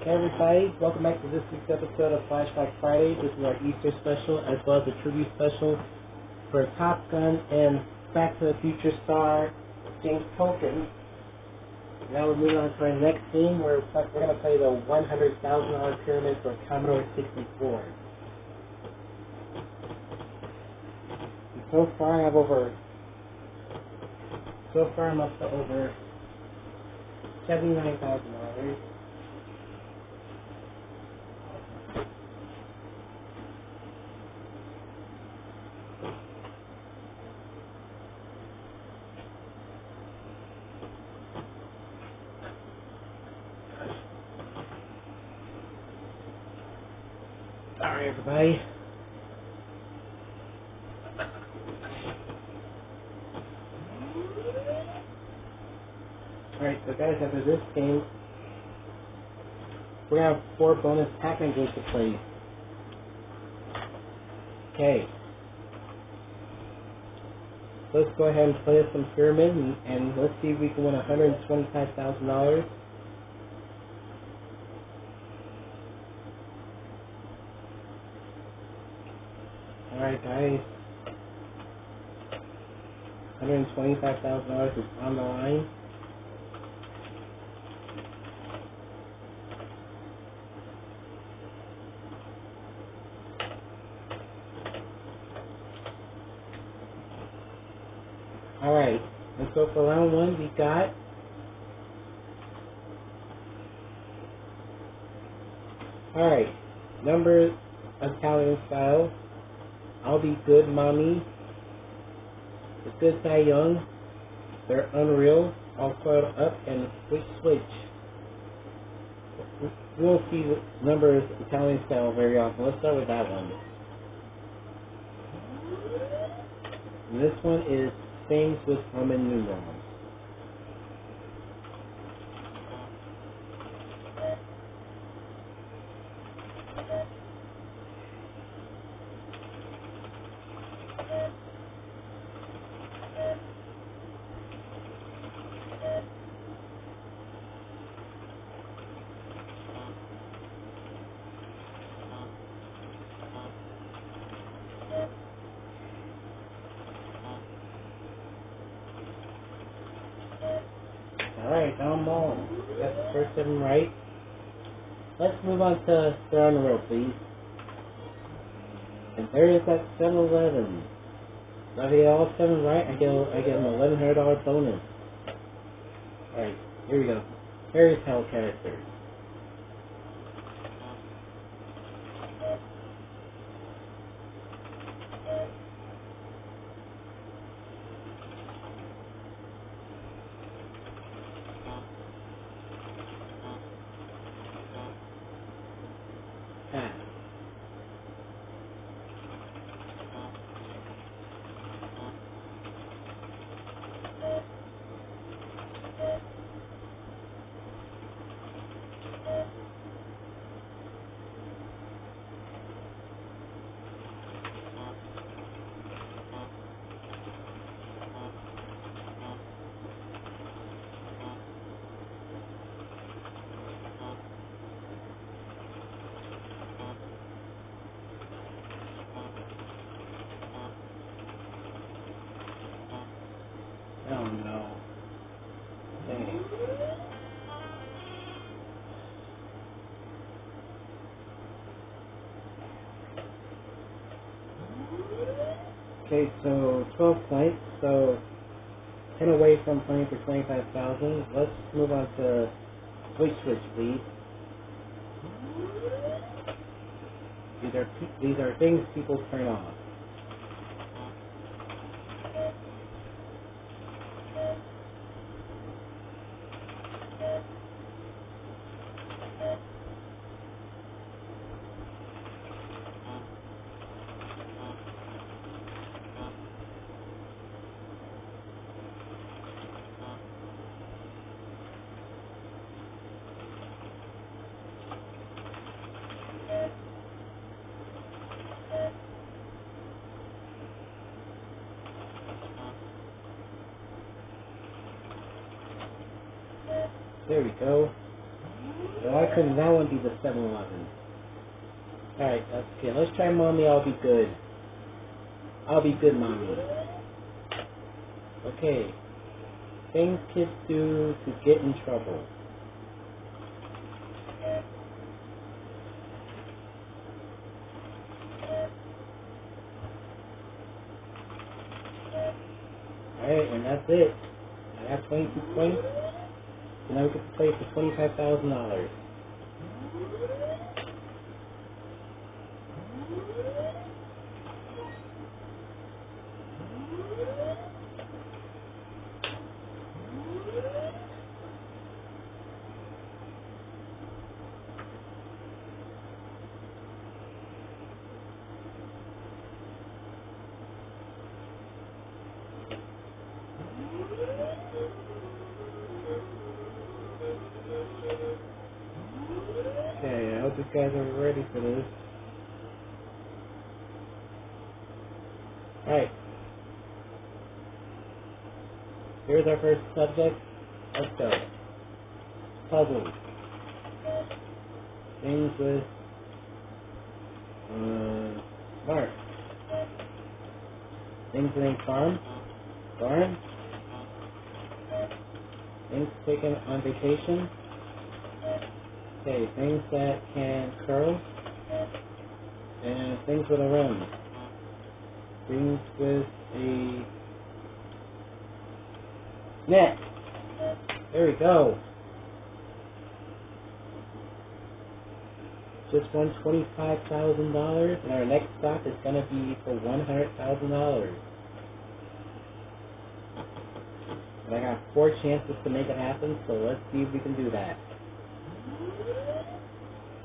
Hey everybody, welcome back to this week's episode of Flashback Friday. This is our Easter special as well as a tribute special for Top Gun and Back to the Future star James Tolkin. Now we're moving on to our next theme where we're going to play the $100,000 pyramid for Commodore 64. And so far I'm up to over $79,000. Sorry, everybody. Alright, so guys, after this game, we're going to have 4 bonus Pac-Man games to play. Okay. Let's go ahead and play us some pyramid, and let's see if we can win $125,000. Alright guys, $125,000 is on the line. Alright, and so for round 1 we got alright, numbers Italian style. I'll Be Good Mommy, The Good Die Young, They're Unreal, All Coiled Up, and Switch. We won't see the numbers Italian style very often. Let's start with that one. And this one is Things with Roman numerals. Alright, now I'm on. That's the first 7 right. Let's move on to They're Unreal, please. And there is that 7-11. If I get all 7 right, I get an $1,100 bonus. Alright, here we go. Fairy tale characters. Oh no. Dang. Okay, so 12 points, so 10 away from playing for 25,000. Let's move on to Switch, please. These are things people turn off. There we go. So why couldn't that one be the 7-Eleven? Alright, that's good. Let's try Mommy, I'll be good. I'll be good, Mommy. Okay. Things kids do to get in trouble. Alright, and that's it. I got 22 points. So now we get to play for $25,000. Okay, I hope you guys are ready for this. Alright. Here's our first subject. Let's go. Puzzles. Things with mark. Things with a farm. Barn. Things taken on vacation. Okay, things that can curl. And things with a rim. Things with a net. There we go. Just won $25,000, and our next stock is going to be for $100,000. And I got 4 chances to make it happen, so let's see if we can do that.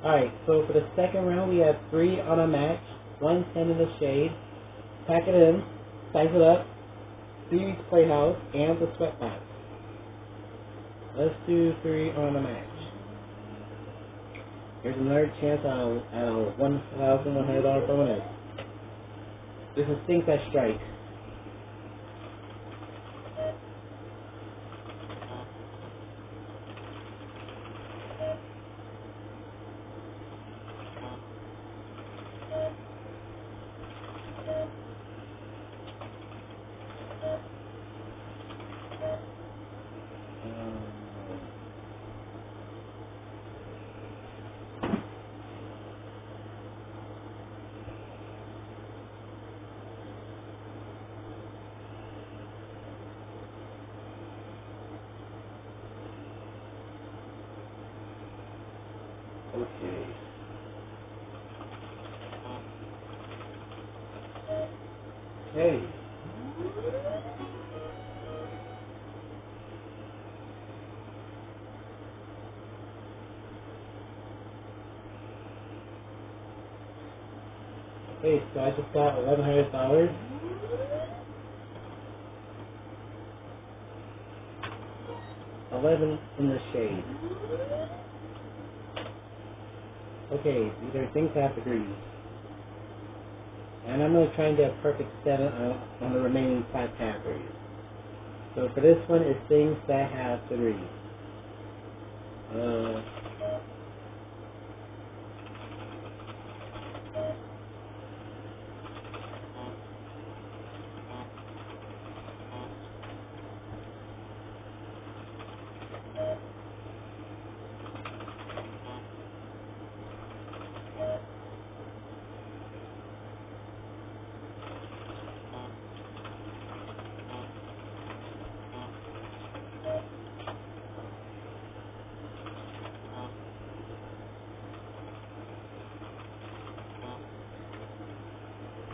Alright, so for the second round, we have 3 on a match, 1 10 in the shade, pack it in, size it up, Stevie's Playhouse, and the Sweatbox. Let's do 3 on a match. Here's another chance at a $1,100 bonus. This is Things That Strike. Okay. Okay. Okay, so I just got $1,100. $11 in the shade. Okay, these are things that have degrees. And I'm going to try and get a perfect 7 on the remaining 5 categories. So for this one, it's things that have degrees.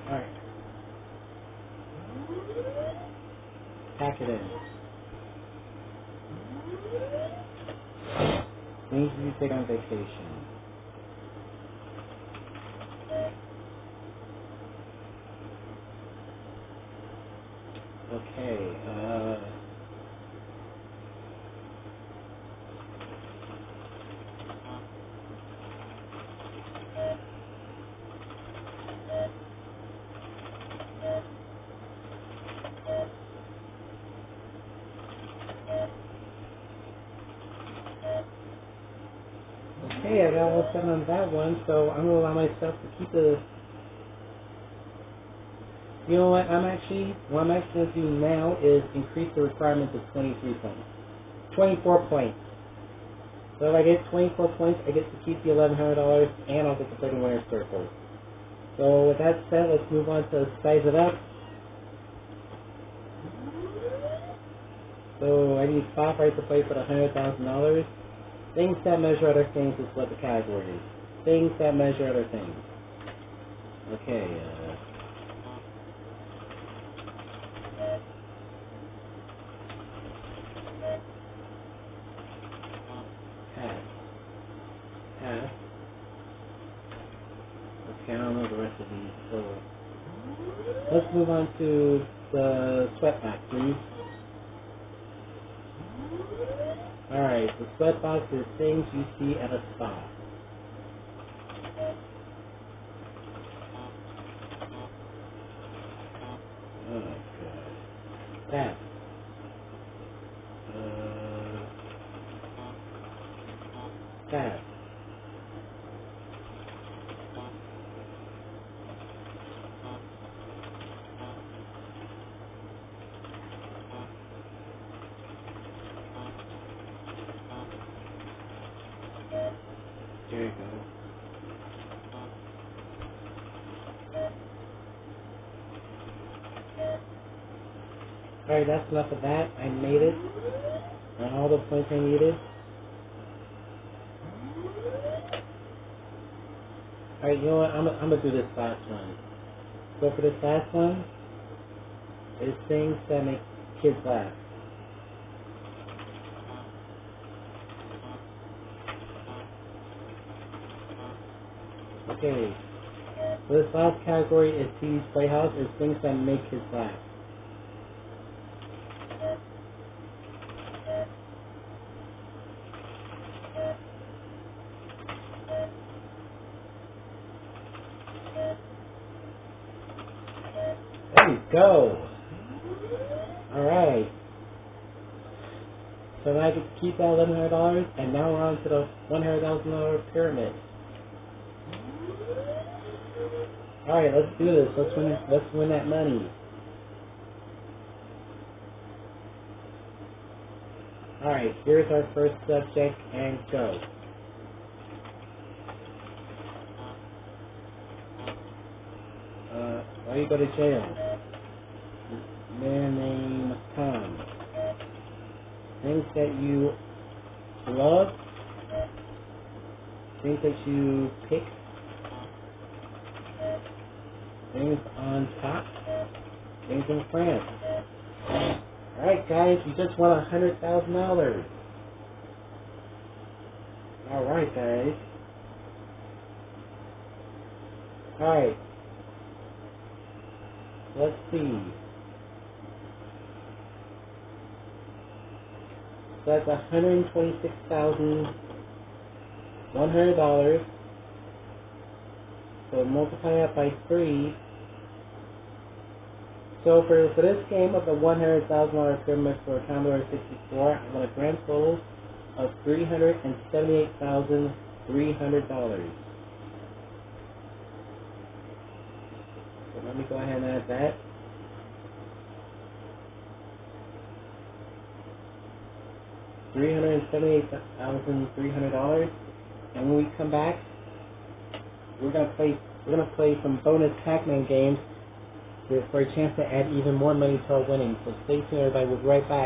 Alright. Pack it in. Things you take on vacation. Okay, Okay, I got all set on that one, so I'm gonna allow myself to keep the. You know what? What I'm actually gonna do now is increase the requirement to 23 points, 24 points. So if I get 24 points, I get to keep the $1,100, and I'll get the 30 winner circle. So with that said, let's move on to size it up. So I need 5 right to play for the $100,000. Things that measure other things is what the category is. Things that measure other things. Okay, pass. Pass. Okay, I don't know the rest of these, so let's move on to the sweatbox, please. Alright, the sweatbox is things you see at a spa. Oh, God. Pass. Pass. There you go. Alright, that's enough of that. I made it. And all the points I needed. Alright, you know what? I'm gonna do this last one. So for this last one, it's things that make kids laugh. Okay. So this last category is TV's Playhouse, is things that make kids laugh. There you go. Alright. So now I get to keep that $1,100, and now we're on to the $100,000 pyramid. Alright, let's do this. Let's win that money. Alright, here's our first subject, and go. Why you go to jail? Man named Tom. Things that you love. Things that you pick. Things on top. Things in France. Alright guys, you just won $100,000. Alright guys. Alright. Let's see. So that's $126,100. So multiply that by 3. So for this game of the $100,000 pyramid for Commodore 64, I want a grand total of $378,300. So let me go ahead and add that. $378,300. And when we come back, we're gonna play some bonus Pac-Man games for a chance to add even more money to our winnings. So stay tuned, everybody. We'll be right back.